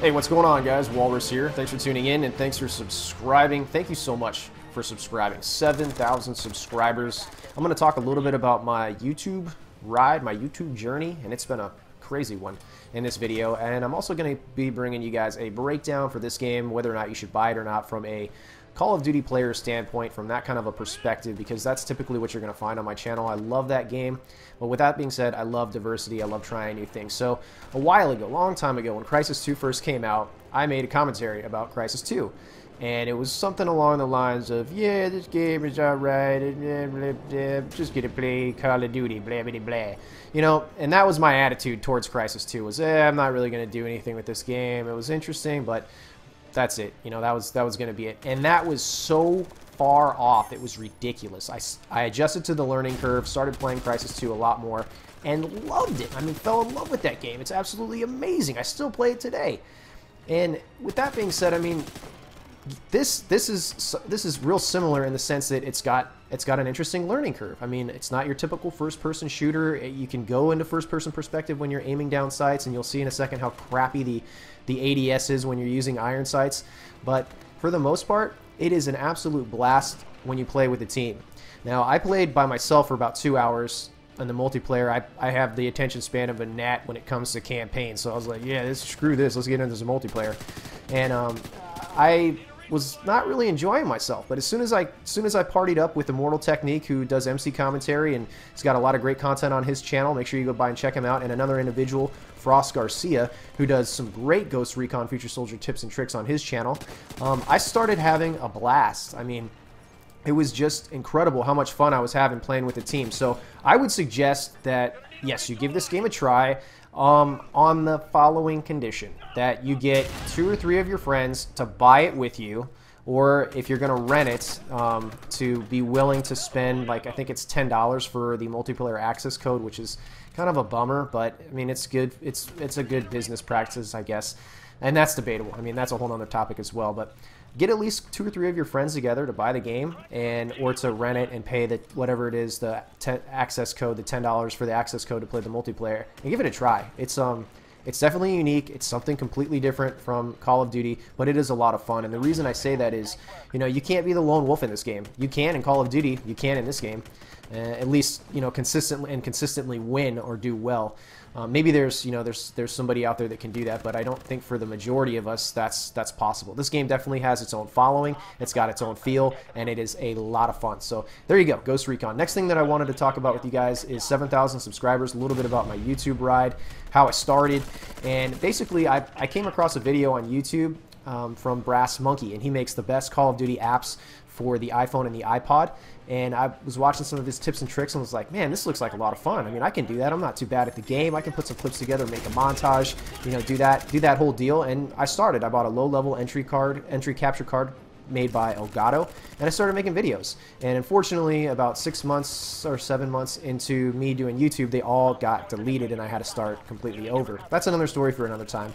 Hey, what's going on, guys? Walrus here. Thanks for tuning in and thanks for subscribing. Thank you so much for subscribing. 7,000 subscribers. I'm going to talk a little bit about my YouTube ride, my YouTube journey, and it's been a crazy one in this video. And I'm also going to be bringing you guys a breakdown for this game, whether or not you should buy it or not, from a Call of Duty player standpoint, from that kind of a perspective, because that's typically what you're going to find on my channel. I love that game, but with that being said, I love diversity. I love trying new things. So a while ago, a long time ago, when Crysis 2 first came out, I made a commentary about Crysis 2. And it was something along the lines of, yeah, this game is alright, just get to play Call of Duty, blah, blah, blah. You know, and that was my attitude towards Crysis 2, was, I'm not really going to do anything with this game. It was interesting, but that's it. You know, that was going to be it. And that was so far off, it was ridiculous. I adjusted to the learning curve, started playing Crysis 2 a lot more, and loved it. I mean, fell in love with that game. It's absolutely amazing. I still play it today. And with that being said, I mean, this is real similar in the sense that it's got an interesting learning curve. I mean, it's not your typical first-person shooter. You can go into first-person perspective when you're aiming down sights, and you'll see in a second how crappy the ADS is when you're using iron sights. But for the most part, it is an absolute blast when you play with a team. Now, I played by myself for about 2 hours in the multiplayer. I have the attention span of a gnat when it comes to campaign, so I was like, yeah, screw this, let's get into this multiplayer. And I was not really enjoying myself, but as soon as I partied up with Immortal Technique, who does MC commentary, and he's got a lot of great content on his channel, make sure you go by and check him out, and another individual, Frost Garcia, who does some great Ghost Recon Future Soldier tips and tricks on his channel, I started having a blast. I mean, it was just incredible how much fun I was having playing with the team. So I would suggest that, yes, you give this game a try, on the following condition: that you get 2 or 3 of your friends to buy it with you, or if you're going to rent it, to be willing to spend, like, I think it's $10 for the multiplayer access code, which is kind of a bummer, but I mean, it's good. It's a good business practice, I guess, and that's debatable. I mean, that's a whole other topic as well, but get at least 2 or 3 of your friends together to buy the game, or to rent it and pay the whatever it is, the access code, the $10 for the access code to play the multiplayer, and give it a try. It's definitely unique. It's something completely different from Call of Duty, but it is a lot of fun. And the reason I say that is, you know, you can't be the lone wolf in this game. You can in Call of Duty. You can in this game. At least, you know, consistently win or do well. Maybe there's somebody out there that can do that, but I don't think for the majority of us that's possible. This game definitely has its own following, it's got its own feel, and it is a lot of fun. So there you go, Ghost Recon. Next thing that I wanted to talk about with you guys is 7,000 subscribers, a little bit about my YouTube ride, how I started, and basically I came across a video on YouTube from Brass Monkey, and he makes the best Call of Duty apps for the iPhone and the iPod. And I was watching some of his tips and tricks and was like, man, this looks like a lot of fun. I mean, I can do that. I'm not too bad at the game. I can put some clips together, make a montage, you know, do that whole deal. And I started. I bought a low-level entry capture card made by Elgato, and I started making videos. And unfortunately, about 6 months or 7 months into me doing YouTube, they all got deleted, and I had to start completely over. That's another story for another time.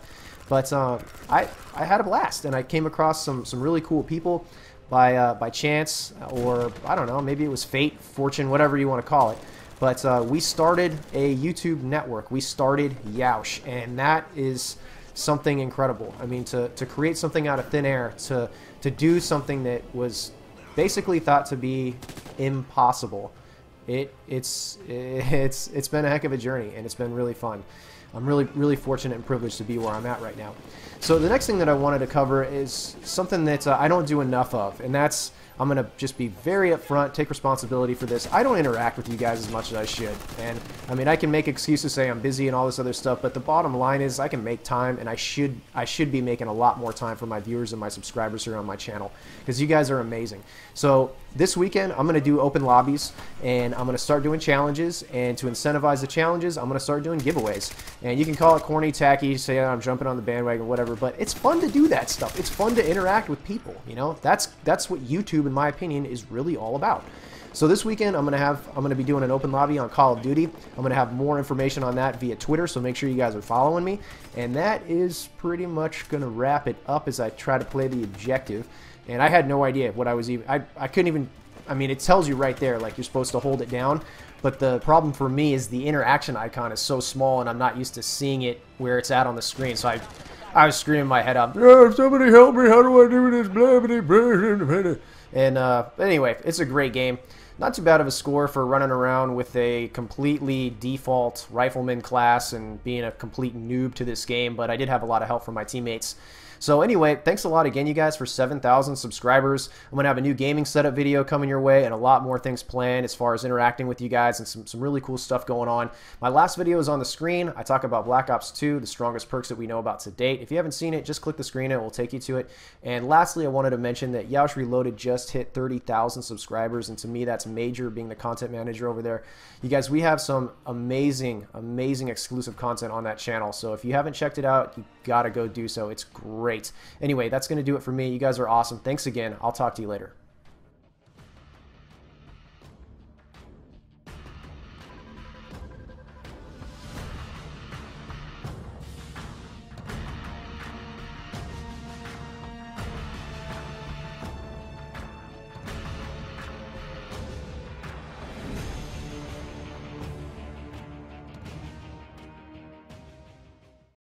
But I had a blast, and I came across some really cool people by chance, or I don't know, maybe it was fate, fortune, whatever you want to call it. But we started a YouTube network. We started Yoush, and that is something incredible. I mean, to create something out of thin air, to do something that was basically thought to be impossible. It's been a heck of a journey, and it's been really fun. I'm really fortunate and privileged to be where I'm at right now. So the next thing that I wanted to cover is something that I don't do enough of, and that's, I'm going to just be very upfront, take responsibility for this. I don't interact with you guys as much as I should. And I mean, I can make excuses, say I'm busy and all this other stuff, but the bottom line is I can make time, and I should be making a lot more time for my viewers and my subscribers here on my channel, because you guys are amazing. So this weekend, I'm going to do open lobbies, and I'm going to start doing challenges, and to incentivize the challenges, I'm going to start doing giveaways. And you can call it corny, tacky, say I'm jumping on the bandwagon, whatever, but it's fun to do that stuff. It's fun to interact with people, you know? That's what YouTube, in my opinion, is really all about. So this weekend, I'm gonna be doing an open lobby on Call of Duty. I'm gonna have more information on that via Twitter, so make sure you guys are following me. And that is pretty much gonna wrap it up as I try to play the objective. And I had no idea what I was even, I couldn't even, I mean, it tells you right there, like, you're supposed to hold it down, but the problem for me is the interaction icon is so small, and I'm not used to seeing it where it's at on the screen. So I was screaming my head up. Oh, somebody help me! How do I do this? Blah, blah, blah, blah. And anyway, it's a great game. Not too bad of a score for running around with a completely default rifleman class and being a complete noob to this game, but I did have a lot of help from my teammates. So anyway, thanks a lot again, you guys, for 7,000 subscribers. I'm going to have a new gaming setup video coming your way and a lot more things planned as far as interacting with you guys and some really cool stuff going on. My last video is on the screen. I talk about Black Ops 2, the strongest perks that we know about to date. If you haven't seen it, just click the screen and it will take you to it. And lastly, I wanted to mention that Yoush Reloaded just hit 30,000 subscribers, and to me, that's major being the content manager over there. You guys, we have some amazing, amazing exclusive content on that channel. So if you haven't checked it out, you got to go do so. It's great. Anyway, that's going to do it for me. You guys are awesome. Thanks again. I'll talk to you later.